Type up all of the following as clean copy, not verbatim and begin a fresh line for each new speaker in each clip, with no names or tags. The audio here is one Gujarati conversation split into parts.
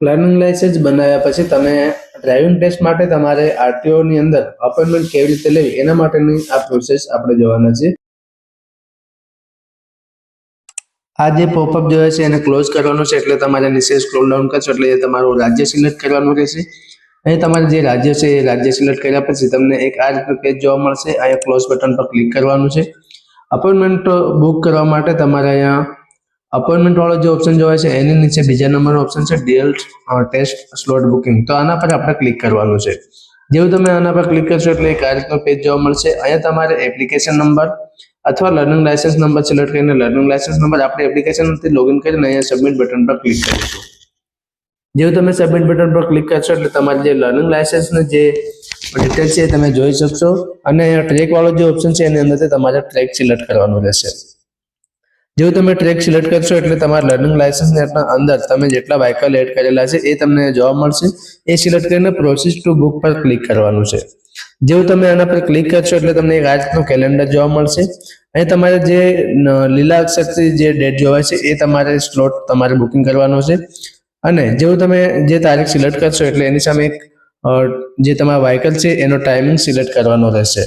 લર્નિંગ લાઇસન્સ બનાવ્યા પછી તમે ડ્રાઇવિંગ ટેસ્ટ માટે તમારે આરટીઓ ની અંદર અપોઇન્ટમેન્ટ કેવી રીતે લેવી એના માટેની આ પ્રોસેસ આપણે જોવાના છે. આ જે પોપઅપ જોવે છે એને ક્લોઝ કરવાનું છે, એટલે તમારે નીચે સ્ક્રોલ ડાઉન કરશો એટલે તમારું રાજ્ય સિલેક્ટ કરવાનું રહેશે. અહીં તમારે જે રાજ્ય છે એ રાજ્ય સિલેક્ટ કર્યા પછી તમને એક આ રીતનું પેજ જોવા મળશે. અહીંયા ક્લોઝ બટન પર ક્લિક કરવાનું છે. અપોઇન્ટમેન્ટ બુક કરવા માટે તમારે અહીંયા અપોઇન્ટમેન્ટ વાળો જે ઓપ્શન જોવા છે એની નીચે બીજા નંબરનો ઓપ્શન છે ડ્યુઅલ ટેસ્ટ સ્લોટ બુકિંગ, તો આના પર આપણે ક્લિક કરવાનું છે. જેવું તમે આના પર ક્લિક કરશો એટલે એક આ રીતનો પેજ જોવા મળશે. અહીંયા તમારે એપ્લિકેશન નંબર અથવા લર્નિંગ લાઇસન્સ નંબર સિલેક્ટ કરીને લર્નિંગ લાઇસન્સ નંબર આપણે એપ્લિકેશનથી લોગિન કરીને અહીંયા સબમિટ બટન પર ક્લિક કરીશું. જેવું તમે સબમિટ બટન પર ક્લિક કરશો એટલે તમારી જે લર્નિંગ લાઇસન્સની જે ડિટેલ છે તમે જોઈ શકશો. અને ટ્રેક વાળો જે ઓપ્શન છે એની અંદરથી તમારે ટ્રેક સિલેક્ટ કરવાનું રહેશે. જેવું તમે ટ્રેક સિલેક્ટ કરશો એટલે તમારા લર્નિંગ લાઇસન્સની અંદર તમે જેટલા વ્હીકલ એડ કરેલા છે એ તમને જોવા મળશે. એ સિલેક્ટ કરીને પ્રોસેસ ટુ બુક પર ક્લિક કરવાનું છે. જેવું તમે આના પર ક્લિક કરશો એટલે તમને એક આ રીતનું કેલેન્ડર જોવા મળશે. અહીં તમારે જે લીલા અક્ષરથી જે ડેટ જોવાય છે એ તમારે સ્લોટ તમારે બુકિંગ કરવાનો છે. અને જેવું તમે જે તારીખ સિલેક્ટ કરશો એટલે એની સામે એક જે તમારા વ્હીકલ છે એનો ટાઈમિંગ સિલેક્ટ કરવાનો રહેશે.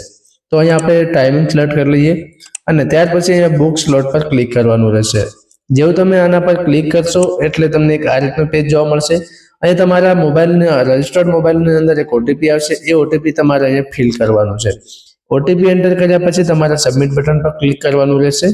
તો અહીંયા આપણે ટાઈમિંગ સિલેક્ટ કરી લઈએ અને ત્યાર પછી અહીંયા બુક સ્લોટ પર ક્લિક કરવાનું રહેશે. જેવું તમે આના પર ક્લિક કરશો એટલે તમને એક આ રીતનું પેજ જોવા મળશે. અહીં તમારા મોબાઈલની રજિસ્ટર્ડ મોબાઈલની અંદર એક ઓટીપી આવશે. એ ઓટીપી તમારે અહીંયા ફિલ કરવાનું છે. ઓટીપી એન્ટર કર્યા પછી તમારે સબમિટ બટન પર ક્લિક કરવાનું રહેશે.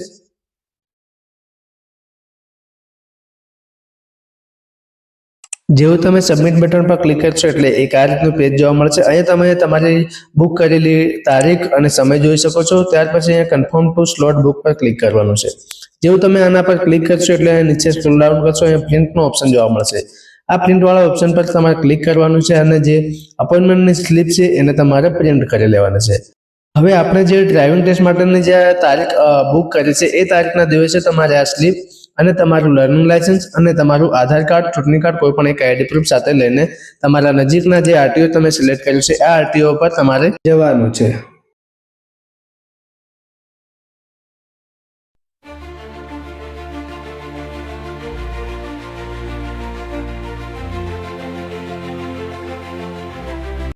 જેવું તમે સબમિટ બટન પર ક્લિક કરશો એટલે એક આ રીતનું પેજ જોવા મળશે. અહીંયા તમે તમારી બુક કરેલી તારીખ અને સમય જોઈ શકો છો. ત્યાર પછી અહીંયા કન્ફર્મ ટુ સ્લોટ બુક પર ક્લિક કરવાનું છે. જેવું તમે આના પર ક્લિક કરશો એટલે નીચે સ્ક્રોલ ડાઉન કરશો અહીંયા પ્રિન્ટનો ઓપ્શન જોવા મળશે. આ પ્રિન્ટ વાળા ઓપ્શન પર તમારે ક્લિક કરવાનું છે અને જે અપોઇન્ટમેન્ટની સ્લિપ છે એને તમારે પ્રિન્ટ કરી લેવાની છે. હવે આપણે જે ડ્રાઇવિંગ ટેસ્ટ માટેની જે તારીખ બુક કરી છે એ તારીખના દિવસે તમારે આ સ્લિપ અને તમારું લર્નિંગ લાઇસન્સ અને તમારું આધાર કાર્ડ, ચૂંટણી કાર્ડ, કોઈ પણ એક આઈડી પ્રૂફ સાથે લઈને તમારા નજીકના જે આરટીઓ તમે સિલેક્ટ કર્યું છે આ આરટીઓ પર તમારે જવાનું છે.